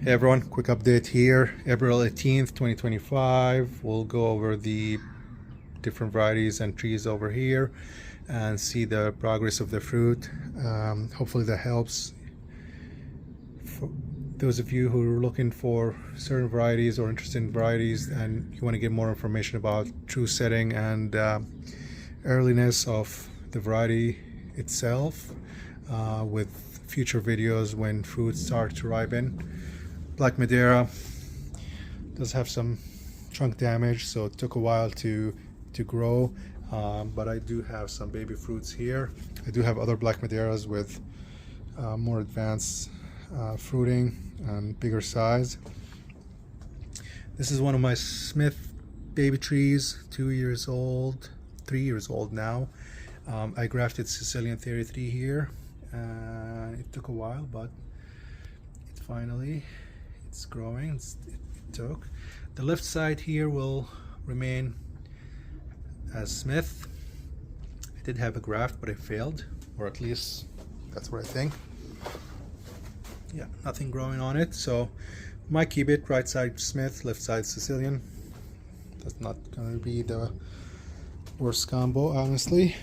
Hey everyone, quick update here. April 18th, 2025. We'll go over the different varieties and trees over here and see the progress of the fruit. Hopefully that helps. For those of you who are looking for certain varieties or interested in varieties and you want to get more information about true setting and earliness of the variety itself, with future videos when fruits start to ripen. Black Madeira does have some trunk damage, so it took a while to grow, but I do have some baby fruits here. I do have other Black Madeiras with more advanced fruiting and bigger size. This is one of my Smith baby trees, 2 years old, 3 years old now. I grafted Sicilian 33 here. It took a while, but it finally it's growing. It took. The left side here will remain as Smith. I did have a graft, but it failed, or at least that's what I think. Yeah, nothing growing on it, so might keep it. Right side Smith, left side Sicilian. That's not going to be the worst combo, honestly.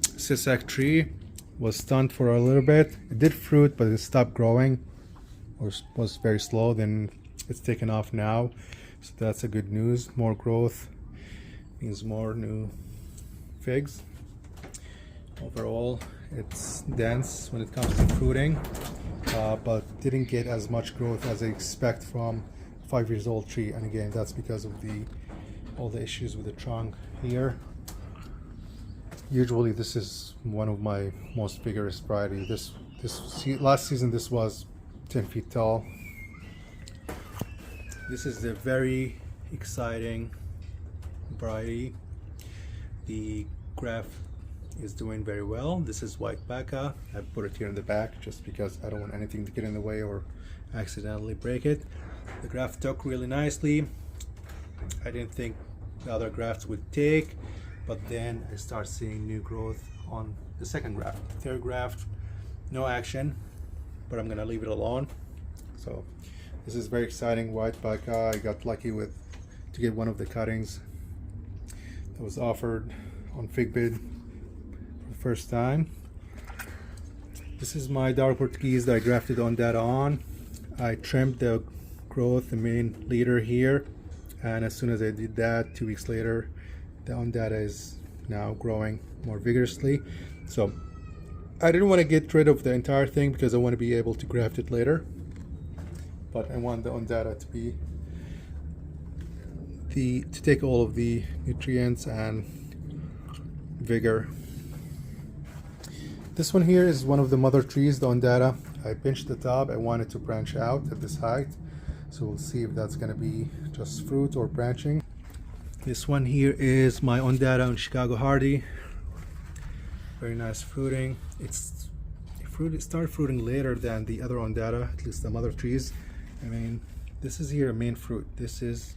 Sisac tree was stunned for a little bit. It did fruit, but it stopped growing, or was very slow. Then it's taken off now, so that's a good news. More growth means more new figs. Overall, it's dense when it comes to fruiting, but didn't get as much growth as I expect from 5 years old tree. And again, that's because of all the issues with the trunk here. Usually this is one of my most vigorous variety. Last season this was 10 feet tall. This is the very exciting variety. The graft is doing very well. This is white baca. I put it here in the back just because I don't want anything to get in the way or accidentally break it. The graft took really nicely. I didn't think the other grafts would take, but then I start seeing new growth on the second graft. Third graft, no action, but I'm gonna leave it alone. So this is very exciting. White baca. I got lucky to get one of the cuttings that was offered on FigBid for the first time. This is my dark Portuguese that I grafted on data on. I trimmed the growth, the main leader here, and as soon as I did that, 2 weeks later, the on data is now growing more vigorously. So I didn't want to get rid of the entire thing because I want to be able to graft it later, but I want the on data to be to take all of the nutrients and vigor. This one here is one of the mother trees, the on data. I pinched the top. I wanted to branch out at this height, so we'll see if that's going to be just fruit or branching. This one here is my Ondata on Chicago Hardy. Very nice fruiting. It started fruiting later than the other Ondata, at least the mother trees. I mean, this is here main fruit. This is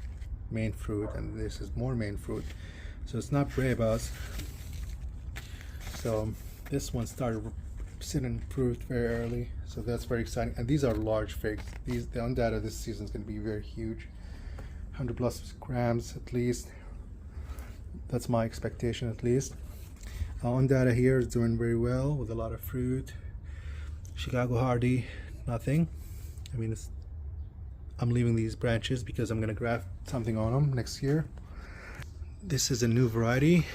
main fruit, and this is more main fruit. So it's not Brabus. So this one started sitting fruit very early. So that's very exciting. And these are large figs. The Ondata this season is going to be very huge. 100 plus grams at least. That's my expectation at least. On data here is doing very well with a lot of fruit. Chicago Hardy, nothing. I mean, I'm leaving these branches because I'm going to graft something on them next year. This is a new variety.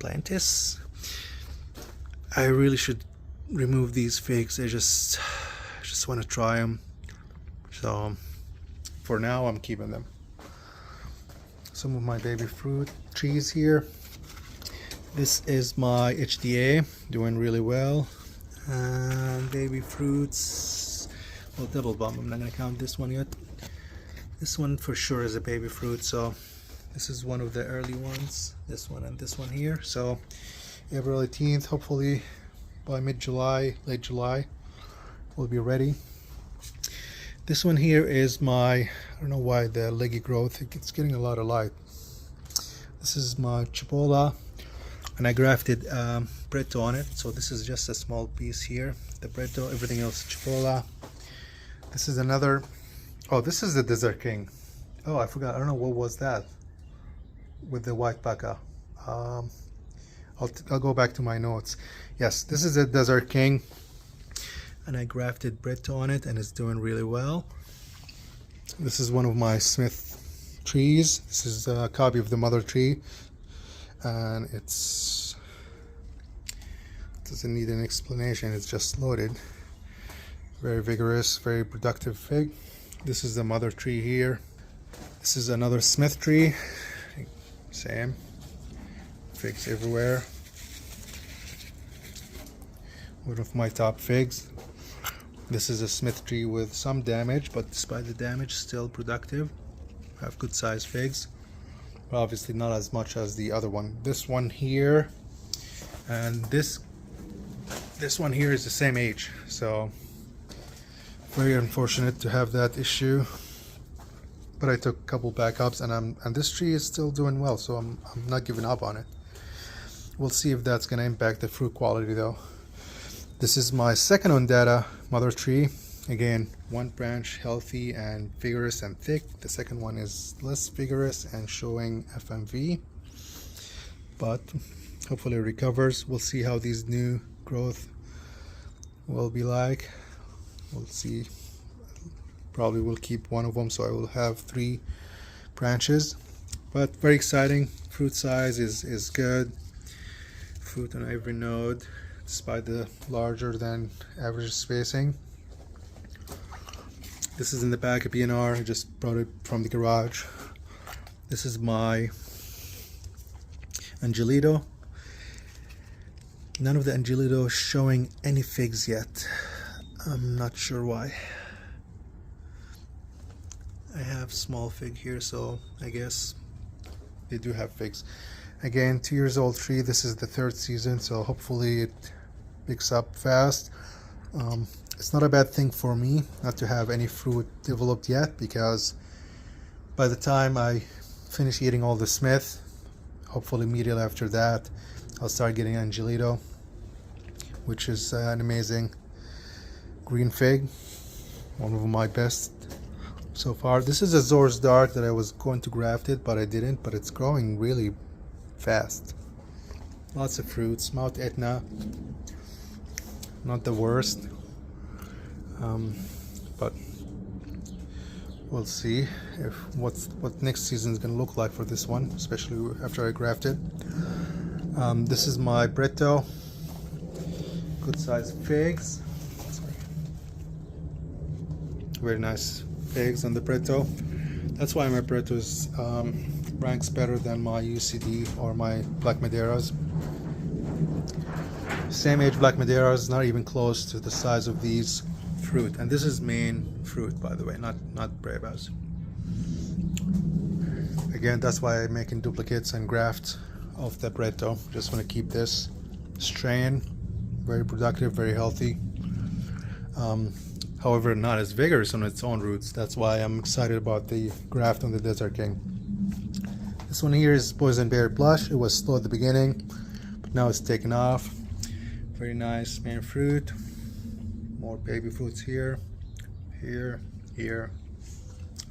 Plantis. I really should remove these figs. I just want to try them. So for now I'm keeping them. Some of my baby fruit trees here. This is my HDA, doing really well. And baby fruits, well, double bump, I'm not gonna count this one yet. This one for sure is a baby fruit, so this is one of the early ones, this one and this one here. So April 18th, hopefully by mid-July, late July, we'll be ready. This one here is my, I don't know why the leggy growth, it's getting a lot of light. This is my Chipola, and I grafted Preto on it, so this is just a small piece here. the Bretto, everything else Chipola. This is another, oh, this is the Desert King. Oh, I forgot, I don't know what was that with the white paca. I'll go back to my notes. Yes, this is a Desert King, and I grafted Bretto on it, and it's doing really well. This is one of my Smith trees. This is a copy of the mother tree, and it doesn't need an explanation, it's just loaded. Very vigorous, very productive fig. This is the mother tree here. This is another Smith tree, same, figs everywhere. One of my top figs. This is a Smith tree with some damage, but despite the damage, still productive. Have good sized figs, but obviously not as much as the other one. This one here and this one here is the same age, so very unfortunate to have that issue. But I took a couple backups, and this tree is still doing well, so I'm not giving up on it. We'll see if that's going to impact the fruit quality though. This is my second Ondata mother tree. Again, one branch healthy and vigorous and thick. The second one is less vigorous and showing FMV, but hopefully it recovers. We'll see how these new growth will be like. We'll see. Probably will keep one of them, so I will have 3 branches, but very exciting. Fruit size is good. Fruit on every node, despite the larger than average spacing. This is in the back of PNR. I just brought it from the garage. This is my Angelito. None of the Angelito showing any figs yet. I'm not sure why. I have small fig here, so I guess they do have figs. Again, 2 years old tree. This is the 3rd season, so hopefully it picks up fast. It's not a bad thing for me not to have any fruit developed yet, because by the time I finish eating all the Smith, hopefully immediately after that, I'll start getting Angelito, which is an amazing green fig, one of my best so far. This is a Zor's Dark that I was going to graft it, but I didn't, but it's growing really fast. Lots of fruits. Mount Etna, not the worst, but we'll see if what next season is going to look like for this one, especially after I graft it. This is my Bretto, good sized figs. Very nice figs on the Bretto. That's why my Brettos ranks better than my UCD or my Black Madeiras. Same age Black Madeiras, not even close to the size of these fruit. And this is main fruit, by the way, not Brevas. Again, that's why I'm making duplicates and grafts of the Bretto. Just want to keep this strain very productive, very healthy. However, not as vigorous on its own roots. That's why I'm excited about the graft on the Desert King. This one here is Poison Berry Blush. It was slow at the beginning, but now it's taken off. Very nice main fruit. More baby fruits here, here, here.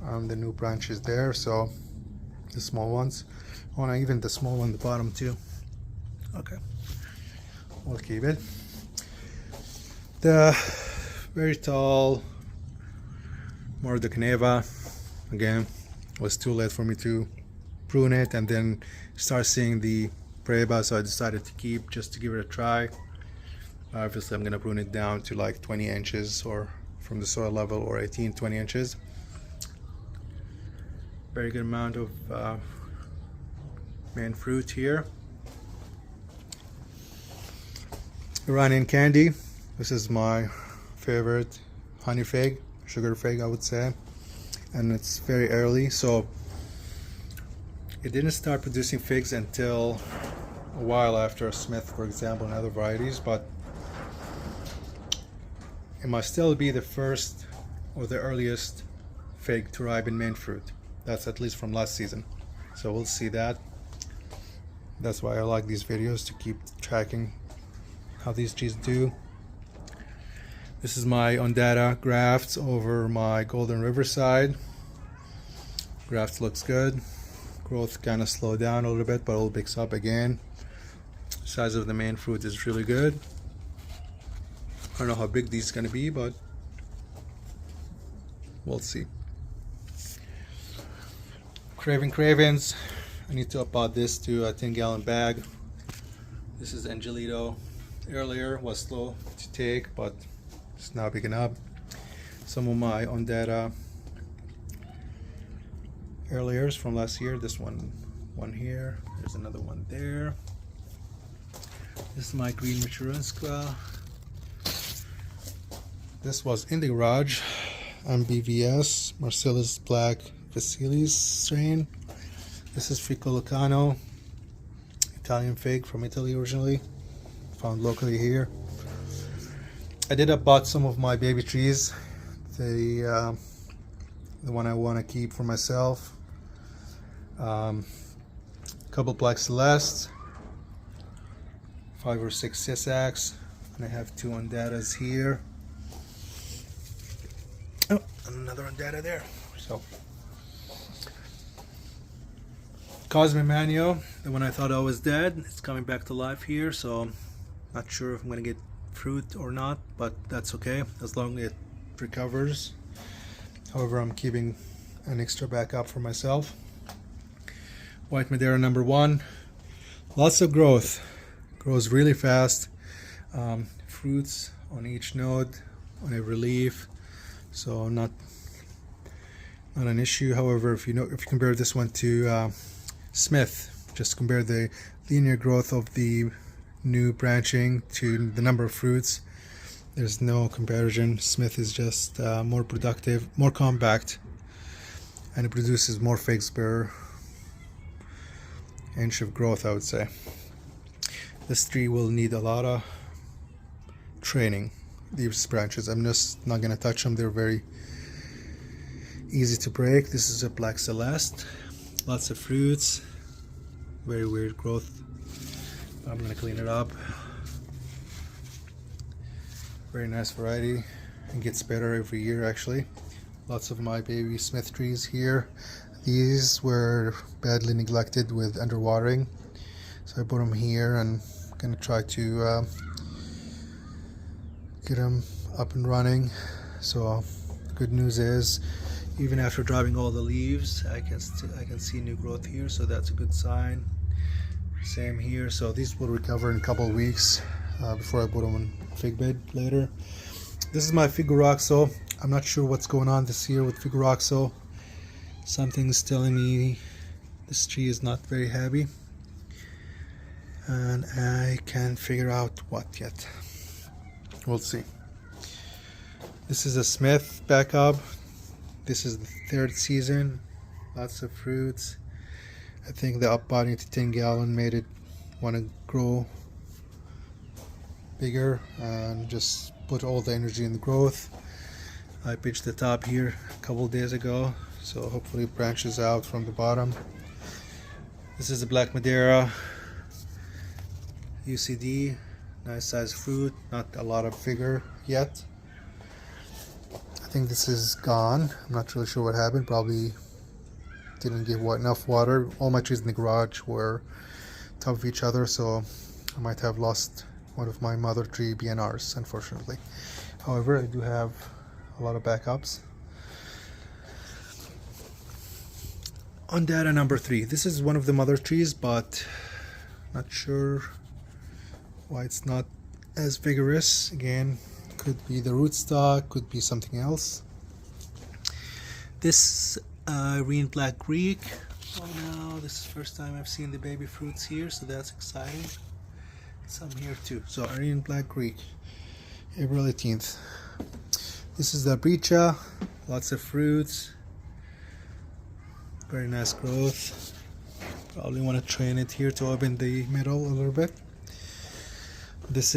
The new branches there, so the small ones. Oh, and even the small one at the bottom too. Okay, we'll keep it. The very tall Moro de Caneva, again, was too late for me to prune it and then start seeing the Breva, so I decided to keep just to give it a try. Obviously I'm going to prune it down to like 20 inches or from the soil level, or 18-20 inches. Very good amount of main fruit here. Iranian candy. This is my favorite honey fig, sugar fig I would say, and it's very early, so it didn't start producing figs until a while after Smith, for example, and other varieties, but it must still be the first or the earliest fig to ripen main fruit. That's at least from last season, so we'll see that. That's why I like these videos, to keep tracking how these trees do. This is my Ondata grafts over my Golden Riverside. Graft looks good. Growth kind of slowed down a little bit, but it'll picks up again. Size of the main fruit is really good. I don't know how big these are going to be, but we'll see. Cravings. I need to up out this to a 10-gallon bag. This is Angelito. Earlier was slow to take, but it's now picking up. Some of my Ondata earliers from last year. This one here. There's another one there. This is my green Machuranska. This was in the garage. MBVS Marcellus Black Vasilis strain. This is Fricolicano, Italian fig from Italy originally, found locally here. I did bought some of my baby trees. The one I want to keep for myself. Couple Black Celeste, 5 or 6 Sisacs, and I have 2 Ondatas here. Oh, another Ondata there. So, Cosme Manio, the one I thought I was dead, it's coming back to life here. So, not sure if I'm gonna get fruit or not, but that's okay as long as it recovers. However, I'm keeping an extra backup for myself. White Madeira number 1, lots of growth, grows really fast. Fruits on each node, on every leaf, so not an issue. However, if you compare this one to Smith, just compare the linear growth of the new branching to the number of fruits, there's no comparison. Smith is just more productive, more compact, and it produces more figs per inch of growth, I would say. This tree will need a lot of training, these branches. I'm just not gonna touch them. They're very easy to break. This is a Black Celeste, lots of fruits, very weird growth. I'm gonna clean it up. Very nice variety, and gets better every year actually. Lots of my baby Smith trees here. These were badly neglected with underwatering, so I put them here and I'm gonna try to get them up and running. So good news is, even after dropping all the leaves, I can see new growth here, so that's a good sign. Same here. So these will recover in a couple of weeks before I put them on fig bed later. This is my Figueroxo. I'm not sure what's going on this year with Figueroxo. Something's telling me this tree is not very happy, and I can't figure out what yet. We'll see. This is a Smith backup. This is the 3rd season. Lots of fruits. I think the upbotting to 10-gallon made it want to grow bigger and just put all the energy in the growth. I pitched the top here a couple days ago, so hopefully it branches out from the bottom. This is a Black Madeira UCD, nice size fruit, not a lot of figure yet. I think this is gone. I'm not really sure what happened. Probably didn't give enough water. All my trees in the garage were top of each other, so I might have lost one of my mother tree BNRs, unfortunately. However, I do have a lot of backups. Ondata number 3. This is one of the mother trees, but not sure why it's not as vigorous. Again, could be the rootstock, could be something else. This Green Black Greek. Oh no, this is the first time I've seen the baby fruits here, so that's exciting. Some here too. So Green Black Greek, April 18th. This is the Bricha, lots of fruits, very nice growth. Probably want to train it here to open the middle a little bit. This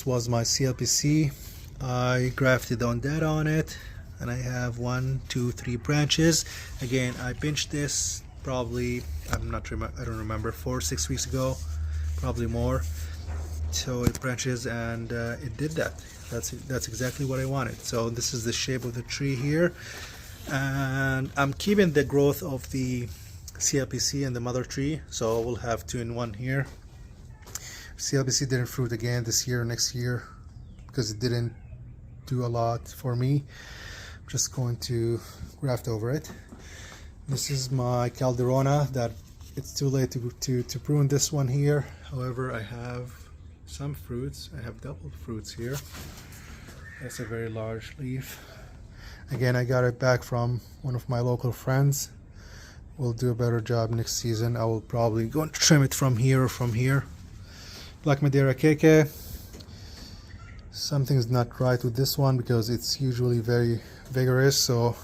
was my CLPC. I grafted Ondata on it, and I have 1, 2, 3 branches. Again, I pinched this probably, I don't remember, 4 or 6 weeks ago, probably more. So it branches, and it did that. That's exactly what I wanted. So this is the shape of the tree here, and I'm keeping the growth of the CLPC and the mother tree, so we'll have 2-in-1 here. CLPC didn't fruit again this year or next year because it didn't do a lot for me. I'm just going to graft over it. This is my Calderona that it's too late to prune this one here. However, I have some fruits. I have double fruits here. That's a very large leaf. Again, I got it back from one of my local friends. We'll do a better job next season. I will probably go and trim it from here or from here. Black Madeira Keke. Something's not right with this one because it's usually very vigorous, so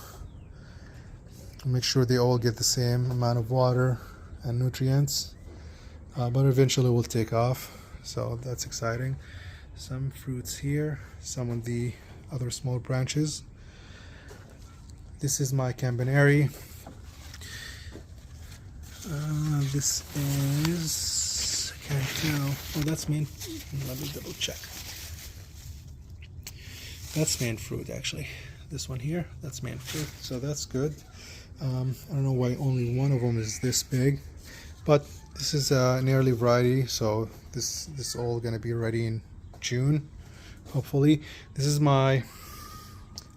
make sure they all get the same amount of water and nutrients, but eventually will take off, so that's exciting. Some fruits here, some of the other small branches. This is my Campaneri. This is, I can't tell. Oh, that's main. Let me double check. That's main fruit actually. This one here, that's main fruit, so that's good. I don't know why only one of them is this big, but this is an early variety, so this all gonna be ready in June, hopefully. This is my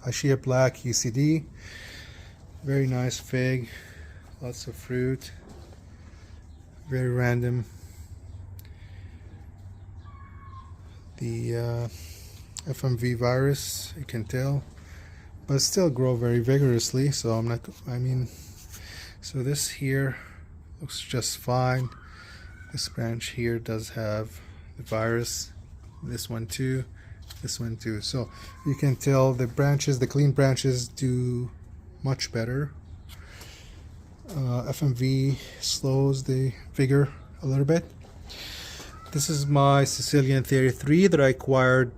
Ashia Black ECD. Very nice fig, lots of fruit, very random. The FMV virus, you can tell, but still grow very vigorously, so I'm not, so this here looks just fine. This branch here does have the virus, this one too, so you can tell the branches, the clean branches do much better. FMV slows the vigor a little bit. This is my Sicilian 33 that I acquired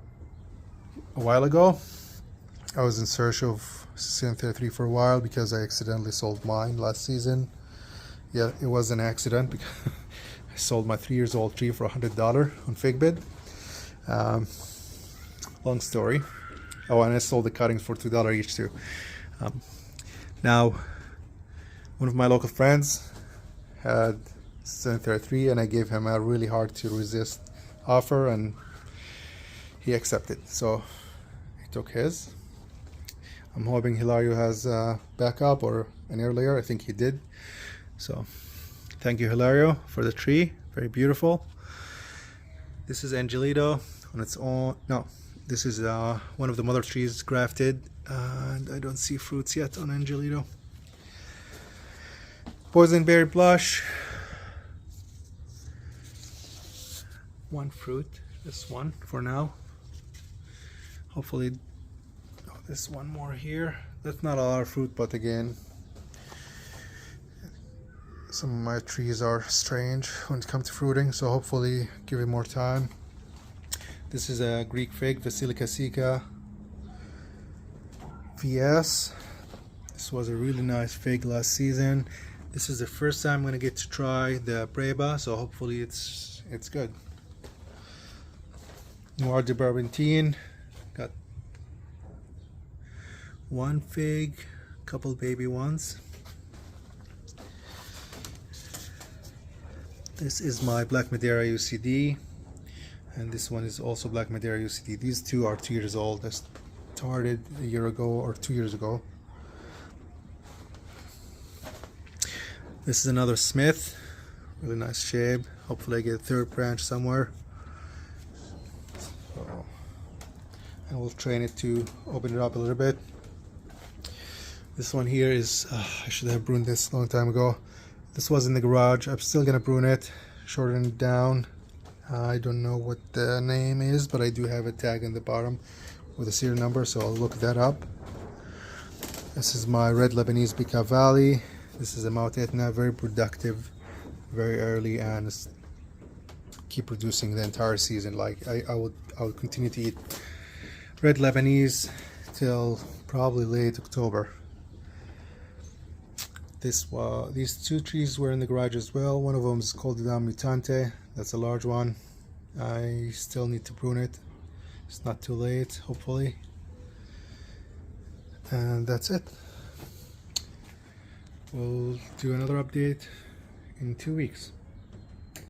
a while ago. I was in search of Sicilian 33 for a while because I accidentally sold mine last season. Yeah, it was an accident because I sold my 3-year-old tree for $100 on Figbid. Long story. Oh, and I sold the cuttings for $2 each too. Now, one of my local friends had Sicilian 33 and I gave him a really hard to resist offer and he accepted. So he took his. I'm hoping Hilario has backup or an earlier. I think he did. So thank you, Hilario, for the tree. Very beautiful. This is Angelito on its own. No, this is one of the mother trees grafted, and I don't see fruits yet on Angelito. Boysenberry Blush. One fruit, this one for now. Hopefully, oh, there's one more here. That's not a lot of fruit, but again, some of my trees are strange when it comes to fruiting, so hopefully give it more time. This is a Greek fig, Basilica Sica VS. This was a really nice fig last season. This is the first time I'm going to get to try the Breba, so hopefully it's good. Noir de Barbentine. Got one fig, couple baby ones. This is my Black Madeira UCD, and this one is also Black Madeira UCD. These two are 2 years old. I started a year ago or 2 years ago. This is another Smith, really nice shape. Hopefully I get a third branch somewhere. So, and we'll train it to open it up a little bit. This one here is, I should have pruned this a long time ago. This was in the garage. I'm still gonna prune it, shorten it down. I don't know what the name is, but I do have a tag in the bottom with a serial number, so I'll look that up. This is my red Lebanese Bika Valley. This is a Mount Etna, very productive, very early, and keep producing the entire season. Like I would continue to eat red Lebanese till probably late October. These two trees were in the garage as well. One of them is called Mutante. That's a large one. I still need to prune it. It's not too late, hopefully. And that's it. We'll do another update in 2 weeks.